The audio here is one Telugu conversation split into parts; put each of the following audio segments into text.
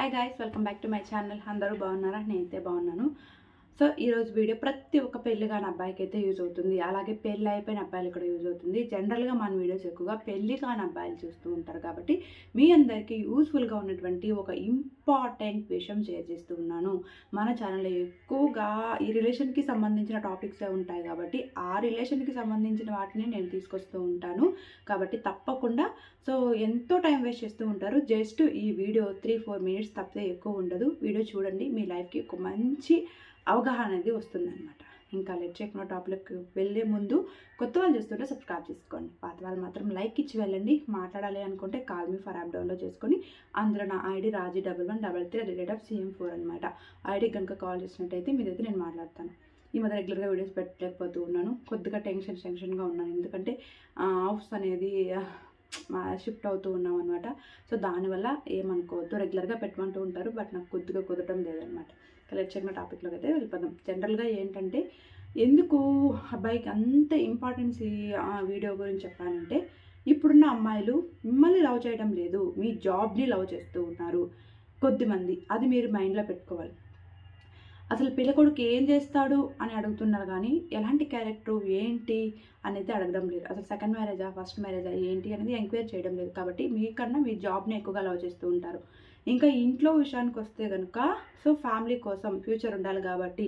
Hi guys, welcome back to my channel. అందరూ బాగున్నారా? నేనైతే బాగున్నాను. సో ఈరోజు వీడియో ప్రతి ఒక్క పెళ్లి కాని అబ్బాయికి అయితే యూజ్ అవుతుంది. అలాగే పెళ్ళి అయిపోయిన అబ్బాయిలు కూడా యూజ్ అవుతుంది. జనరల్గా మన వీడియోస్ ఎక్కువగా పెళ్లి కాని అబ్బాయిలు చూస్తూ ఉంటారు కాబట్టి మీ అందరికీ యూస్ఫుల్గా ఉన్నటువంటి ఒక ఇంపార్టెంట్ విషయం షేర్ చేస్తూ ఉన్నాను. మన ఛానల్లో ఎక్కువగా ఈ రిలేషన్కి సంబంధించిన టాపిక్సే ఉంటాయి కాబట్టి ఆ రిలేషన్కి సంబంధించిన వాటిని నేను తీసుకొస్తూ ఉంటాను. కాబట్టి తప్పకుండా ఎంతో టైం వేస్ట్ చేస్తూ ఉంటారు. జస్ట్ ఈ వీడియో 3-4 మినిట్స్ తప్పితే ఎక్కువ ఉండదు. వీడియో చూడండి, మీ లైఫ్కి ఒక మంచి అవగాహన అనేది వస్తుందన్నమాట. ఇంకా లెట్ చేయకుండా టాపిక్కి వెళ్ళే ముందు కొత్త వాళ్ళు చూస్తుంటే సబ్స్క్రైబ్ చేసుకోండి. పాత వాళ్ళు మాత్రం లైక్ ఇచ్చి వెళ్ళండి. మాట్లాడాలి అనుకుంటే call me for app download చేసుకొని అందులో నా ఐడి రాజీ 1113@CM4 అనమాట. ఐడి కనుక కాల్ చేసినట్టయితే మీ దగ్గర నేను మాట్లాడతాను. ఈ మధ్య రెగ్యులర్గా వీడియోస్ పెట్టలేకపోతూ ఉన్నాను. కొద్దిగా టెన్షన్గా ఉన్నాను. ఎందుకంటే ఆఫ్స్ అనేది షిఫ్ట్ అవుతూ ఉన్నాం అనమాట. సో దానివల్ల ఏమనుకోవద్దు, రెగ్యులర్గా పెట్టమంటూ ఉంటారు, బట్ నాకు కొద్దిగా కుదరడం లేదనమాట. లెట్ చెక్ టాపిక్లోకి అయితే వెళ్ళిపోదాం. జనరల్గా ఏంటంటే ఎందుకు అబ్బాయికి అంత ఇంపార్టెన్స్ ఈ వీడియో గురించి చెప్పానంటే, ఇప్పుడున్న అమ్మాయిలు మిమ్మల్ని లవ్ చేయడం లేదు, మీ జాబ్ని లవ్ చేస్తూ ఉన్నారు కొద్దిమంది. అది మీరు మైండ్లో పెట్టుకోవాలి. అసలు పెళ్ళికొడుకు ఏం చేస్తాడు అని అడుగుతున్నారు కానీ ఎలాంటి క్యారెక్టర్ ఏంటి అనేది అడగడం లేదు. అసలు సెకండ్ మ్యారేజా ఫస్ట్ మ్యారేజా ఏంటి అనేది ఎంక్వైరీ చేయడం లేదు. కాబట్టి మీకన్నా మీ జాబ్ని ఎక్కువగా లవ్ చేస్తూ ఉంటారు. ఇంకా ఇంట్లో విషయానికి వస్తే కనుక ఫ్యామిలీ కోసం ఫ్యూచర్ ఉండాలి కాబట్టి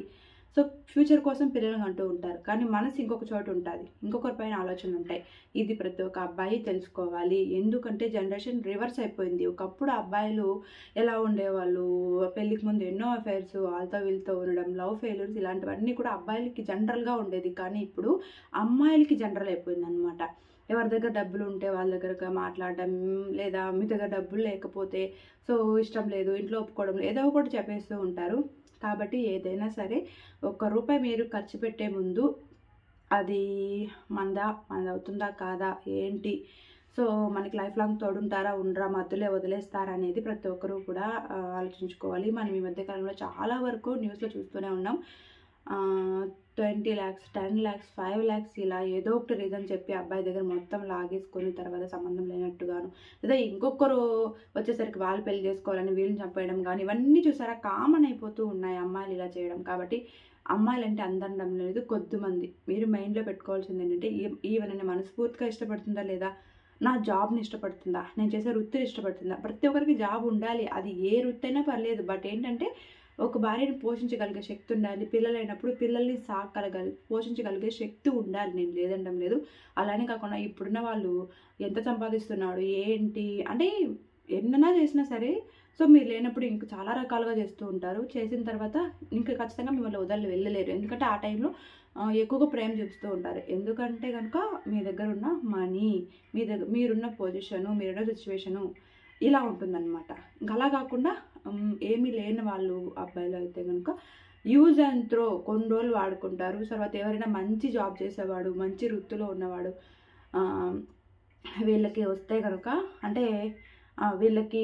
ఫ్యూచర్ కోసం పిల్లలు అంటూ ఉంటారు. కానీ మనసు ఇంకొక చోటు ఉంటుంది, ఇంకొకరిపైన ఆలోచనలు ఉంటాయి. ఇది ప్రతి ఒక్క అబ్బాయి తెలుసుకోవాలి. ఎందుకంటే జనరేషన్ రివర్స్ అయిపోయింది. ఒకప్పుడు అబ్బాయిలు ఎలా ఉండేవాళ్ళు, పెళ్ళికి ముందు ఎన్నో అఫైర్స్, వాళ్ళతో వీళ్ళతో ఉండడం, లవ్ ఫెయిల్యూర్స్, ఇలాంటివన్నీ కూడా అబ్బాయిలకి జనరల్గా ఉండేది. కానీ ఇప్పుడు అమ్మాయిలకి జనరల్ అయిపోయింది అనమాట. ఎవరి దగ్గర డబ్బులు ఉంటే వాళ్ళ దగ్గర మాట్లాడడం, లేదా మీ దగ్గర డబ్బులు లేకపోతే ఇష్టం లేదు, ఇంట్లో ఒప్పుకోవడం, ఏదో ఒకటి చెప్పేస్తూ ఉంటారు. కాబట్టి ఏదైనా సరే ₹1 మీరు ఖర్చు పెట్టే ముందు అది మనది అవుతుందా కాదా ఏంటి, మనకి లైఫ్ లాంగ్ తోడుంటారా ఉండరా, మధ్యలో వదిలేస్తారా అనేది ప్రతి ఒక్కరూ కూడా ఆలోచించుకోవాలి. మనం ఈ మధ్యకాలంలో చాలా వరకు న్యూస్లో చూస్తూనే ఉన్నాం. 20 lakhs, 10 lakhs, 5 lakhs ఇలా ఏదో ఒకటి రీజన్ చెప్పి అబ్బాయి దగ్గర మొత్తం లాగేసుకొని తర్వాత సంబంధం లేనట్టుగాను, లేదా ఇంకొకరు వచ్చేసరికి వాళ్ళు పెళ్లి చేసుకోవాలని వీళ్ళని చంపేయడం కానీ, ఇవన్నీ చూసారా కామన్ అయిపోతూ ఉన్నాయి అమ్మాయిలు ఇలా చేయడం. కాబట్టి అమ్మాయిలంటే అందడం లేదు, కొద్దిమంది. మీరు మైండ్లో పెట్టుకోవాల్సింది ఏంటంటే, ఈవెన్ నన్ను మనస్ఫూర్తిగా ఇష్టపడుతుందా లేదా, నా జాబ్ని ఇష్టపడుతుందా, నేను చేసే వృత్తిని ఇష్టపడుతుందా. ప్రతి ఒక్కరికి జాబ్ ఉండాలి, అది ఏ వృత్తి అయినా పర్లేదు. బట్ ఏంటంటే ఒక భార్యను పోషించగలిగే శక్తి ఉండాలి. పిల్లలైనప్పుడు పిల్లల్ని పోషించగలిగే శక్తి ఉండాలి. నేను లేదనడం లేదు. అలానే కాకుండా ఇప్పుడున్న వాళ్ళు ఎంత సంపాదిస్తున్నాడు ఏంటి అంటే ఎన్నైనా చేసినా సరే మీరు లేనప్పుడు ఇంక చాలా రకాలుగా చేస్తూ ఉంటారు. చేసిన తర్వాత ఇంకా ఖచ్చితంగా మిమ్మల్ని వదిలి వెళ్ళలేరు. ఎందుకంటే ఆ టైంలో ఎక్కువగా ప్రేమ చూపిస్తూ ఉంటారు. ఎందుకంటే కనుక మీ దగ్గర ఉన్న మనీ, మీరున్న పొజిషను, మీరున్న సిచ్యువేషను ఇలా ఉంటుందన్నమాట. ఇంకా అలా కాకుండా ఏమీ లేని వాళ్ళు అబ్బాయిలు అయితే కనుక యూజ్ అండ్ త్రో కొన్ని రోజులు వాడుకుంటారు. తర్వాత ఎవరైనా మంచి జాబ్ చేసేవాడు, మంచి వృత్తిలో ఉన్నవాడు వీళ్ళకి వస్తే కనుక, అంటే వీళ్ళకి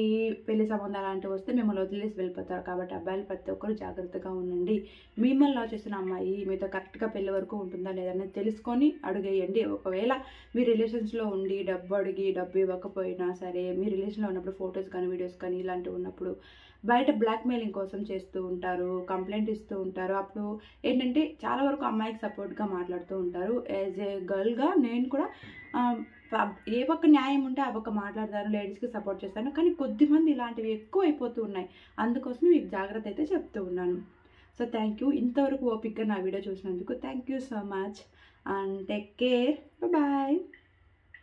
పెళ్లి సంబంధాలు అలాంటివి వస్తే మిమ్మల్ని వదిలేసి వెళ్ళిపోతారు. కాబట్టి అబ్బాయిలు ప్రతి ఒక్కరు జాగ్రత్తగా ఉండండి. మిమ్మల్ని లవ్ చేసిన అమ్మాయి మీతో కరెక్ట్గా పెళ్లి వరకు ఉంటుందా లేదనేది తెలుసుకొని అడుగేయండి. ఒకవేళ మీ రిలేషన్స్లో ఉండి డబ్బు అడిగి డబ్బు ఇవ్వకపోయినా సరే, మీ రిలేషన్లో ఉన్నప్పుడు ఫొటోస్ కానీ వీడియోస్ కానీ ఇలాంటివి ఉన్నప్పుడు బయట బ్లాక్మెయిలింగ్ కోసం చేస్తూ ఉంటారు, కంప్లైంట్ ఇస్తూ ఉంటారు. అప్పుడు ఏంటంటే చాలా వరకు అమ్మాయికి సపోర్ట్గా మాట్లాడుతూ ఉంటారు. యాజ్ ఏ గర్ల్గా నేను కూడా ఏ ఒక్క న్యాయం ఉంటే ఆ ఒక్క మాట్లాడతాను, లేడీస్కి సపోర్ట్ చేస్తాను. కానీ కొద్దిమంది ఇలాంటివి ఎక్కువ అయిపోతూ ఉన్నాయి. అందుకోసం మీకు జాగ్రత్త అయితే చెప్తూ ఉన్నాను. Thank you. ఇంతవరకు ఓపిక్గా నా వీడియో చూసినందుకు thank you so much and take care. Bye.